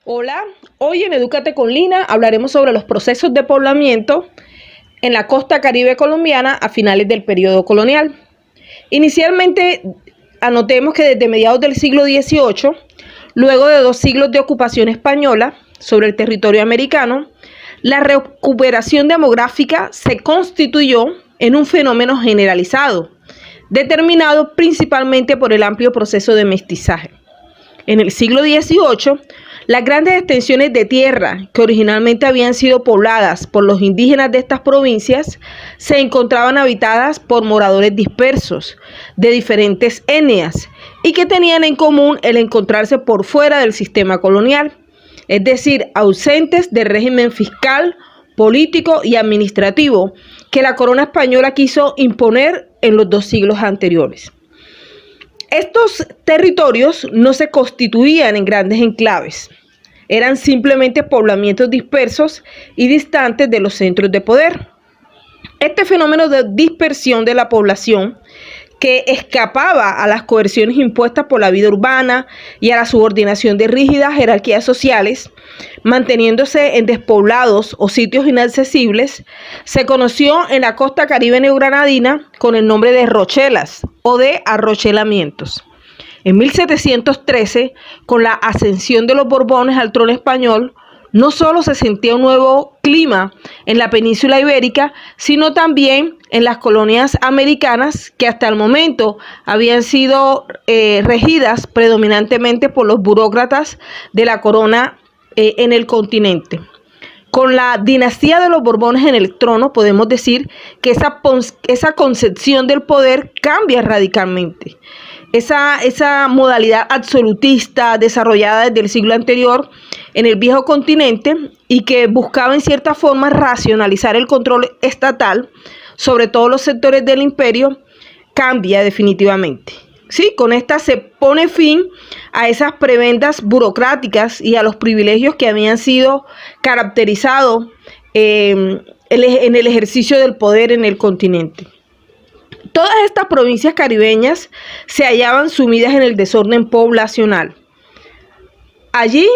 Hola, hoy en Edúcate con Lina hablaremos sobre los procesos de poblamiento en la costa caribe colombiana a finales del periodo colonial. Inicialmente, anotemos que desde mediados del siglo XVIII, luego de 2 siglos de ocupación española sobre el territorio americano, la recuperación demográfica se constituyó en un fenómeno generalizado, determinado principalmente por el amplio proceso de mestizaje. En el siglo XVIII, las grandes extensiones de tierra que originalmente habían sido pobladas por los indígenas de estas provincias se encontraban habitadas por moradores dispersos de diferentes etnias y que tenían en común el encontrarse por fuera del sistema colonial, es decir, ausentes del régimen fiscal, político y administrativo que la corona española quiso imponer en los 2 siglos anteriores. Estos territorios no se constituían en grandes enclaves, eran simplemente poblamientos dispersos y distantes de los centros de poder. Este fenómeno de dispersión de la población, que escapaba a las coerciones impuestas por la vida urbana y a la subordinación de rígidas jerarquías sociales, manteniéndose en despoblados o sitios inaccesibles, se conoció en la costa caribe neogranadina con el nombre de rochelas o de arrochelamientos. En 1713, con la ascensión de los Borbones al trono español, no solo se sentía un nuevo clima en la península ibérica, sino también en las colonias americanas que hasta el momento habían sido regidas predominantemente por los burócratas de la corona en el continente. Con la dinastía de los Borbones en el trono, podemos decir que esa concepción del poder cambia radicalmente. Esa modalidad absolutista desarrollada desde el siglo anterior en el viejo continente y que buscaba en cierta forma racionalizar el control estatal sobre todos los sectores del imperio, cambia definitivamente. Sí, con esta se pone fin a esas prebendas burocráticas y a los privilegios que habían sido caracterizados en el ejercicio del poder en el continente. Todas estas provincias caribeñas se hallaban sumidas en el desorden poblacional. Allí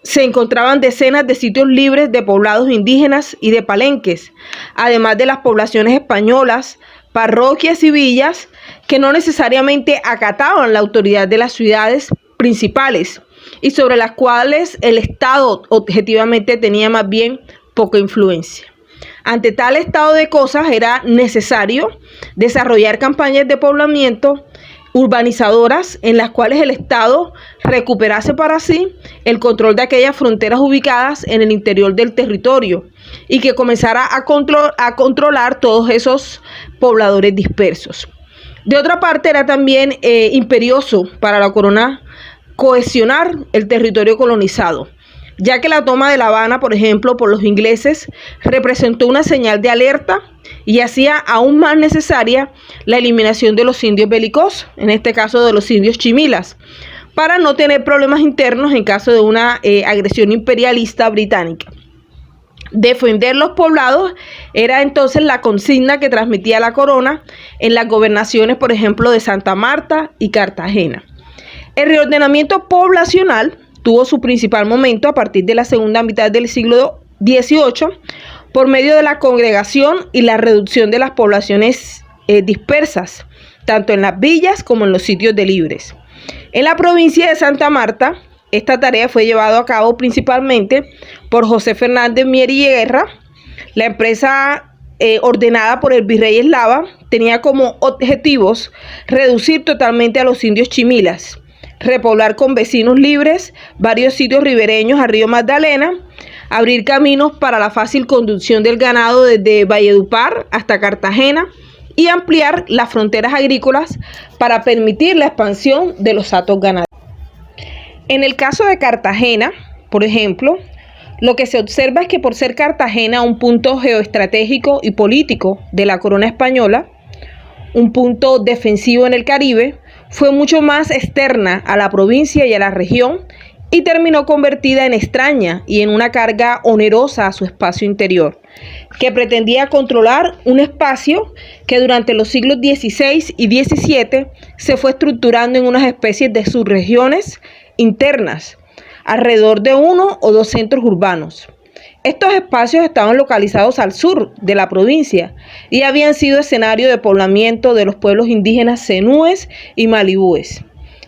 se encontraban decenas de sitios libres de poblados indígenas y de palenques, además de las poblaciones españolas, parroquias y villas que no necesariamente acataban la autoridad de las ciudades principales y sobre las cuales el Estado objetivamente tenía más bien poca influencia. Ante tal estado de cosas era necesario desarrollar campañas de poblamiento urbanizadoras en las cuales el Estado recuperase para sí el control de aquellas fronteras ubicadas en el interior del territorio y que comenzara a controlar todos esos pobladores dispersos. De otra parte, era también imperioso para la corona cohesionar el territorio colonizado, ya que la toma de La Habana, por ejemplo, por los ingleses, representó una señal de alerta y hacía aún más necesaria la eliminación de los indios belicosos, en este caso de los indios chimilas, para no tener problemas internos en caso de una agresión imperialista británica. Defender los poblados era entonces la consigna que transmitía la corona en las gobernaciones, por ejemplo, de Santa Marta y Cartagena. El reordenamiento poblacional tuvo su principal momento a partir de la segunda mitad del siglo XVIII por medio de la congregación y la reducción de las poblaciones dispersas, tanto en las villas como en los sitios de libres. En la provincia de Santa Marta, esta tarea fue llevada a cabo principalmente por José Fernández Mier y Guerra. La empresa ordenada por el virrey Eslava tenía como objetivos reducir totalmente a los indios chimilas, repoblar con vecinos libres varios sitios ribereños al río Magdalena, abrir caminos para la fácil conducción del ganado desde Valledupar hasta Cartagena y ampliar las fronteras agrícolas para permitir la expansión de los hatos ganaderos. En el caso de Cartagena, por ejemplo, lo que se observa es que por ser Cartagena un punto geoestratégico y político de la corona española, un punto defensivo en el Caribe, fue mucho más externa a la provincia y a la región y terminó convertida en extraña y en una carga onerosa a su espacio interior, que pretendía controlar un espacio que durante los siglos XVI y XVII se fue estructurando en unas especies de subregiones internas, alrededor de 1 o 2 centros urbanos. Estos espacios estaban localizados al sur de la provincia y habían sido escenario de poblamiento de los pueblos indígenas zenúes y malibúes.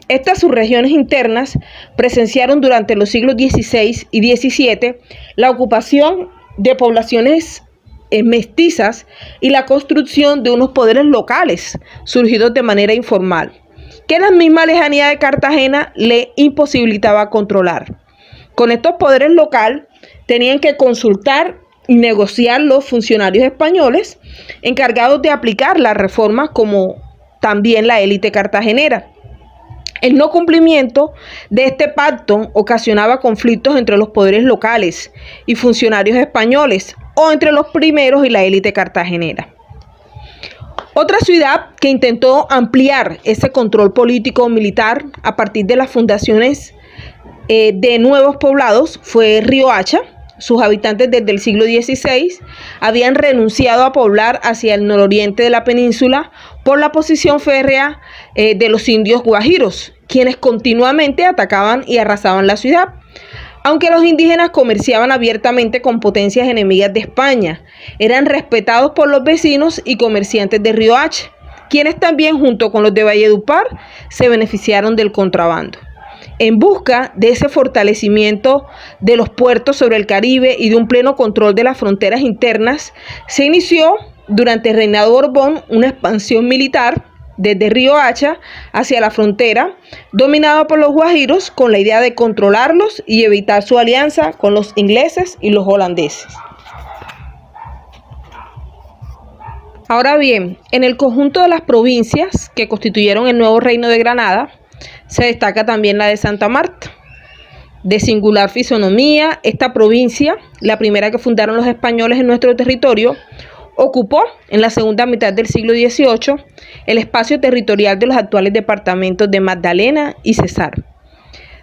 Estas subregiones internas presenciaron durante los siglos XVI y XVII la ocupación de poblaciones mestizas y la construcción de unos poderes locales surgidos de manera informal, que la misma lejanía de Cartagena le imposibilitaba controlar. Con estos poderes locales tenían que consultar y negociar los funcionarios españoles encargados de aplicar las reformas, como también la élite cartagenera. El no cumplimiento de este pacto ocasionaba conflictos entre los poderes locales y funcionarios españoles, o entre los primeros y la élite cartagenera. Otra ciudad que intentó ampliar ese control político militar a partir de las fundaciones de nuevos poblados fue Riohacha. Sus habitantes desde el siglo XVI habían renunciado a poblar hacia el nororiente de la península por la posición férrea de los indios guajiros, quienes continuamente atacaban y arrasaban la ciudad. Aunque los indígenas comerciaban abiertamente con potencias enemigas de España, eran respetados por los vecinos y comerciantes de Riohacha, quienes también, junto con los de Valledupar, se beneficiaron del contrabando. En busca de ese fortalecimiento de los puertos sobre el Caribe y de un pleno control de las fronteras internas, se inició durante el reinado Borbón una expansión militar desde Riohacha hacia la frontera, dominada por los guajiros, con la idea de controlarlos y evitar su alianza con los ingleses y los holandeses. Ahora bien, en el conjunto de las provincias que constituyeron el nuevo reino de Granada, se destaca también la de Santa Marta. De singular fisonomía, esta provincia, la primera que fundaron los españoles en nuestro territorio, ocupó en la segunda mitad del siglo XVIII el espacio territorial de los actuales departamentos de Magdalena y Cesar.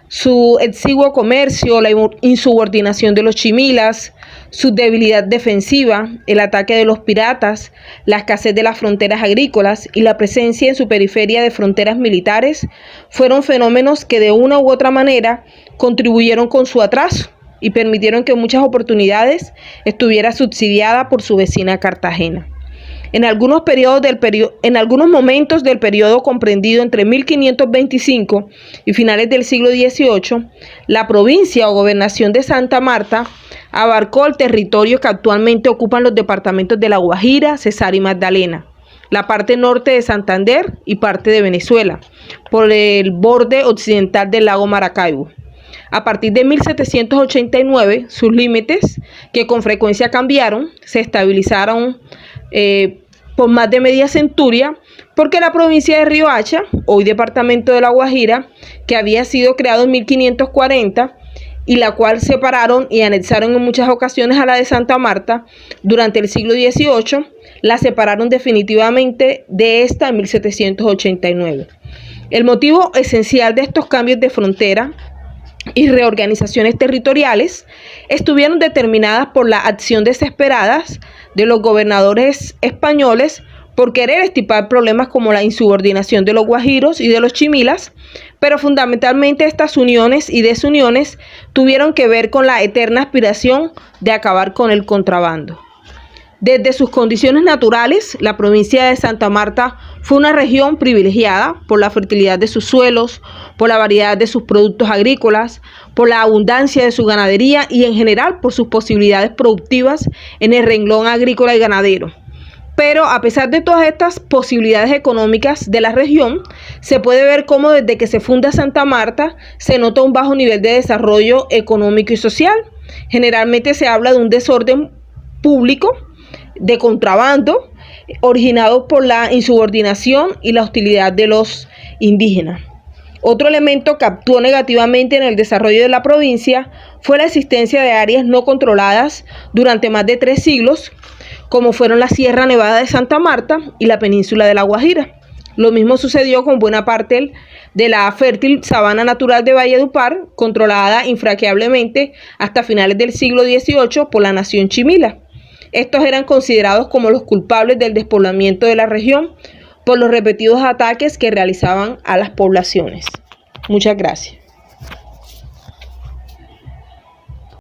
Su exiguo comercio, la insubordinación de los chimilas, su debilidad defensiva, el ataque de los piratas, la escasez de las fronteras agrícolas y la presencia en su periferia de fronteras militares fueron fenómenos que de una u otra manera contribuyeron con su atraso y permitieron que muchas oportunidades estuviera subsidiada por su vecina Cartagena. En algunos momentos del periodo comprendido entre 1525 y finales del siglo XVIII, la provincia o gobernación de Santa Marta abarcó el territorio que actualmente ocupan los departamentos de La Guajira, Cesar y Magdalena, la parte norte de Santander y parte de Venezuela, por el borde occidental del lago Maracaibo. A partir de 1789, sus límites, que con frecuencia cambiaron, se estabilizaron por más de media centuria, porque la provincia de Riohacha, hoy departamento de La Guajira, que había sido creado en 1540 y la cual separaron y anexaron en muchas ocasiones a la de Santa Marta, durante el siglo XVIII, la separaron definitivamente de esta en 1789. El motivo esencial de estos cambios de frontera y reorganizaciones territoriales estuvieron determinadas por la acción desesperada de los gobernadores españoles por querer extirpar problemas como la insubordinación de los guajiros y de los chimilas, pero fundamentalmente estas uniones y desuniones tuvieron que ver con la eterna aspiración de acabar con el contrabando. Desde sus condiciones naturales, la provincia de Santa Marta fue una región privilegiada por la fertilidad de sus suelos, por la variedad de sus productos agrícolas, por la abundancia de su ganadería y en general por sus posibilidades productivas en el renglón agrícola y ganadero. Pero a pesar de todas estas posibilidades económicas de la región, se puede ver cómo desde que se funda Santa Marta se nota un bajo nivel de desarrollo económico y social. Generalmente se habla de un desorden público, de contrabando, originado por la insubordinación y la hostilidad de los indígenas. Otro elemento que actuó negativamente en el desarrollo de la provincia fue la existencia de áreas no controladas durante más de 3 siglos, como fueron la Sierra Nevada de Santa Marta y la península de La Guajira. Lo mismo sucedió con buena parte de la fértil sabana natural de Valledupar, controlada infranqueablemente hasta finales del siglo XVIII por la nación chimila. Estos eran considerados como los culpables del despoblamiento de la región por los repetidos ataques que realizaban a las poblaciones. Muchas gracias.